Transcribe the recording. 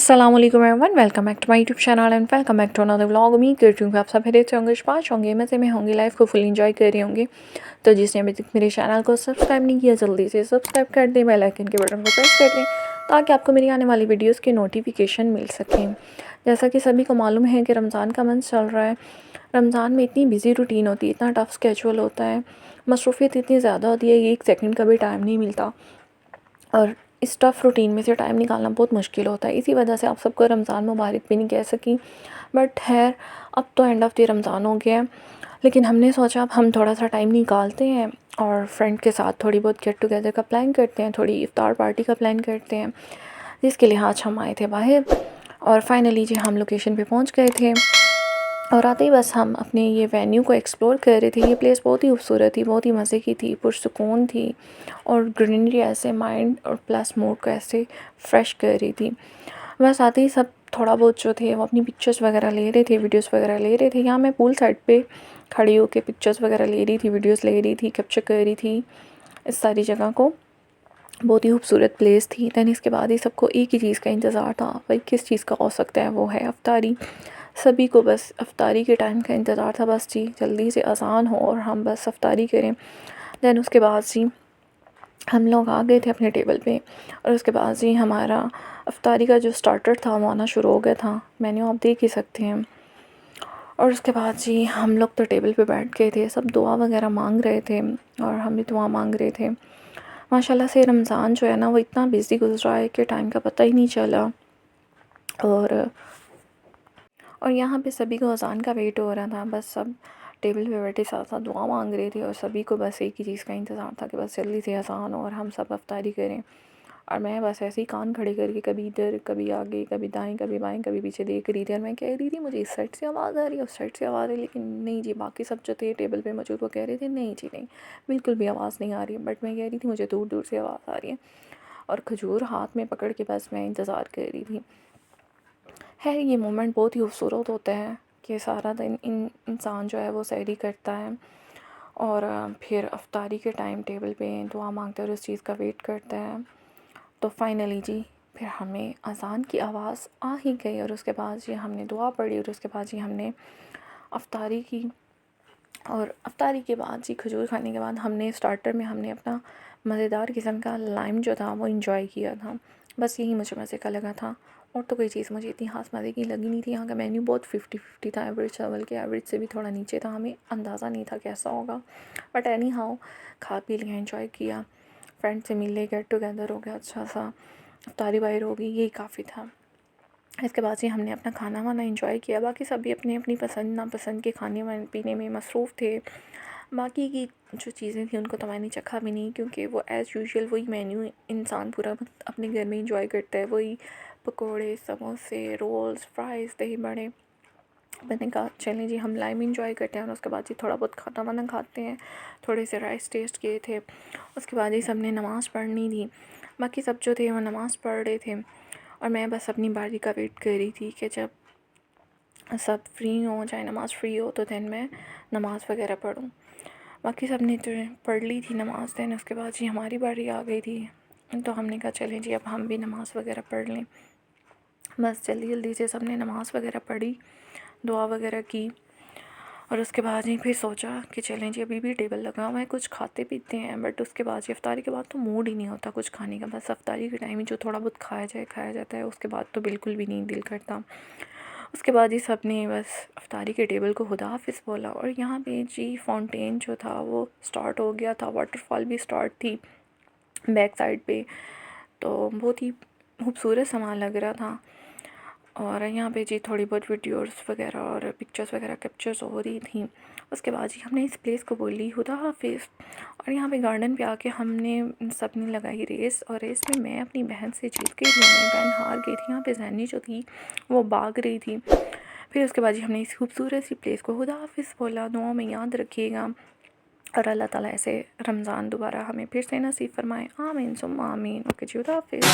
अस्सलाम वालेकुम everyone, welcome back to my YouTube channel and welcome back to another vlog. उम्मीद करती हूँ कि आप सब खैरियत से होंगे, पास होंगे, मज़े में होंगे, लाइफ को फुल एंजॉय कर रहे होंगे। तो जिसने अभी तक मेरे चैनल को सब्सक्राइब नहीं किया, जल्दी से सब्सक्राइब कर दें, बेल आइकन के बटन को प्रेस कर दें ताकि आपको मेरी आने वाली वीडियोज़ की नोटिफिकेशन मिल सकें। जैसा कि सभी को मालूम है कि रमज़ान का मंथ चल रहा है। रमज़ान में इतनी बिज़ी रूटीन होती है, इतना टफ स्केजुअल होता है, मसरूफियत इतनी ज़्यादा होती है कि एक सेकंड का भी टाइम नहीं मिलता और इस टफ़ रूटीन में से टाइम निकालना बहुत मुश्किल होता है। इसी वजह से आप सबको रमज़ान मुबारक भी नहीं कह सकी। बट खैर, अब तो एंड ऑफ़ द रमज़ान हो गया है, लेकिन हमने सोचा अब हम थोड़ा सा टाइम निकालते हैं और फ्रेंड के साथ थोड़ी बहुत गेट टुगेदर का प्लान करते हैं, थोड़ी इफ्तार पार्टी का प्लान करते हैं, जिसके लिए आज हम आए थे बाहर। और फाइनली जी हम लोकेशन पे पहुंच गए थे और आते ही बस हम अपने ये वेन्यू को एक्सप्लोर कर रहे थे। ये प्लेस बहुत ही खूबसूरत थी, बहुत ही मज़े की थी, पुरसुकून थी और ग्रीनरी ऐसे माइंड और प्लस मूड को ऐसे फ्रेश कर रही थी। बस आते ही सब थोड़ा बहुत जो थे वो अपनी पिक्चर्स वगैरह ले रहे थे, वीडियोस वगैरह ले रहे थे। यहाँ मैं पूल साइड पे खड़ी होकर पिक्चर्स वगैरह ले रही थी, वीडियोस ले रही थी, कैप्चर कर रही थी इस सारी जगह को। बहुत ही खूबसूरत प्लेस थी। दैन इसके बाद ही सबको एक ही चीज़ का इंतज़ार था, भाई किस चीज़ का हो सकता है, वो है अफ्तारी। सभी को बस अफ्तारी के टाइम का इंतज़ार था, बस जी जल्दी से अज़ान हो और हम बस अफ्तारी करें। दैन उसके बाद जी हम लोग आ गए थे अपने टेबल पे और उसके बाद जी हमारा अफ्तारी का जो स्टार्टर था वो आना शुरू हो गया था। मेन्यू आप देख ही सकते हैं। और उसके बाद जी हम लोग तो टेबल पे बैठ गए थे, सब दुआ वगैरह मांग रहे थे और हम भी दुआ मांग रहे थे। माशाल्लाह से रमज़ान जो है ना वो इतना बिज़ी गुजरा है कि टाइम का पता ही नहीं चला। और यहाँ पे सभी को अज़ान का वेट हो रहा था, बस सब टेबल पे बैठे साथ साथ दुआ मांग रहे थे और सभी को बस एक ही चीज़ का इंतज़ार था कि बस जल्दी से अज़ान हो और हम सब अफ्तारी करें। और मैं बस ऐसे ही कान खड़े करके कभी इधर कभी आगे कभी दाएं कभी बाएं कभी पीछे देख रही थी और मैं कह रही थी मुझे इस साइड से आवाज़ आ रही है, उस साइड से आवाज़ आ रही है, लेकिन नहीं जी बाकी सब जो थे टेबल पे मौजूद वो कह रहे थे नहीं जी नहीं, बिल्कुल भी आवाज़ नहीं आ रही है। बट मैं कह रही थी मुझे दूर दूर से आवाज़ आ रही है और खजूर हाथ में पकड़ के बस मैं इंतज़ार कर रही थी। है ये मोमेंट बहुत ही खूबसूरत होता है कि सारा दिन इंसान जो है वो सहरी करता है और फिर अफ्तारी के टाइम टेबल पे दुआ मांगता है और उस चीज़ का वेट करता है। तो फाइनली जी फिर हमें अज़ान की आवाज़ आ ही गई और उसके बाद जी हमने दुआ पढ़ी और उसके बाद जी हमने अफ्तारी की। और अफ्तारी के बाद जी खजूर खाने के बाद हमने स्टार्टर में हमने अपना मज़ेदार किस्म का लाइम जो था वो इंजॉय किया था। बस यही मुझे मज़े का लगा था और तो कोई चीज़ मुझे इतनी ख़ास मज़े की लगी नहीं थी। यहाँ का मेन्यू बहुत 50-50 था, एवरेज लेवल के एवरेज से भी थोड़ा नीचे था, हमें अंदाज़ा नहीं था कैसा होगा। बट एनी हाउ खा पी लिया, एंजॉय किया, फ्रेंड से मिले, गेट टुगेदर हो गया, अच्छा सा अफ्तारी वायर हो गई, यही काफ़ी था। इसके बाद से हमने अपना खाना वाना एंजॉय किया। बाकी सभी अपनी अपनी पसंद नापसंद के खाने पीने में मसरूफ़ थे। बाकी की जो चीज़ें थी उनको तो मैंने चखा भी नहीं, क्योंकि वो एज़ यूजुअल वही मेन्यू इंसान पूरा अपने घर में इंजॉय करता है, वही पकोड़े, समोसे, रोल्स, फ्राइज़, दही बड़े। मैंने कहा चलें जी हम लाइम इंजॉय करते हैं और उसके बाद जी थोड़ा बहुत खाना वाना खाते हैं। थोड़े से राइस टेस्ट किए थे, उसके बाद ही सबने नमाज़ पढ़नी थी। बाकी सब जो थे वो नमाज़ पढ़ रहे थे और मैं बस अपनी बारी का वेट कर रही थी कि जब सब फ्री हो जाए, नमाज़ फ्री हो तो दैन मैं नमाज़ वगैरह पढ़ूँ। बाकी सब ने तो पढ़ ली थी नमाज़। दैन उसके बाद जी हमारी बारी आ गई थी, तो हमने कहा चलें जी अब हम भी नमाज़ वगैरह पढ़ लें। बस जल्दी जल्दी से सब ने नमाज़ वगैरह पढ़ी, दुआ वगैरह की और उसके बाद ही फिर सोचा कि चलें जी अभी भी टेबल लगा हुआ है, कुछ खाते पीते हैं। बट उसके बाद जी अफ्तारी के बाद तो मूड ही नहीं होता कुछ खाने का, बस अफ्तारी के टाइम ही जो थोड़ा बहुत खाया जाता है, उसके बाद तो बिल्कुल भी नहीं दिल करता। उसके बाद ही सब ने बस अफ्तारी के टेबल को खुदा हाफिज़ बोला और यहाँ पे जी फाउंटेन जो था वो स्टार्ट हो गया था, वाटरफॉल भी स्टार्ट थी बैक साइड पे, तो बहुत ही खूबसूरत सामान लग रहा था। और यहाँ पे जी थोड़ी बहुत वीडियोस वगैरह और पिक्चर्स वगैरह कैप्चर्स हो रही थी। उसके बाद जी हमने इस प्लेस को बोली खुदा हाफिज़ और यहाँ पे गार्डन पे आके हमने सब ने लगाई रेस और रेस में मैं अपनी बहन से जीत गई थी, मेरी बहन हार गई थी। यहाँ पे जैनी जो थी वो भाग रही थी। फिर उसके बाद जी हमने इस खूबसूरत सी प्लेस को खुदा हाफिज़ बोला, दुआ में याद रखिएगा और अल्लाह ताला ऐसे रमज़ान दोबारा हमें फिर से नसीब फरमाए, आमीन सुम्मा आमीन। ओके जी, खुदा हाफिज़।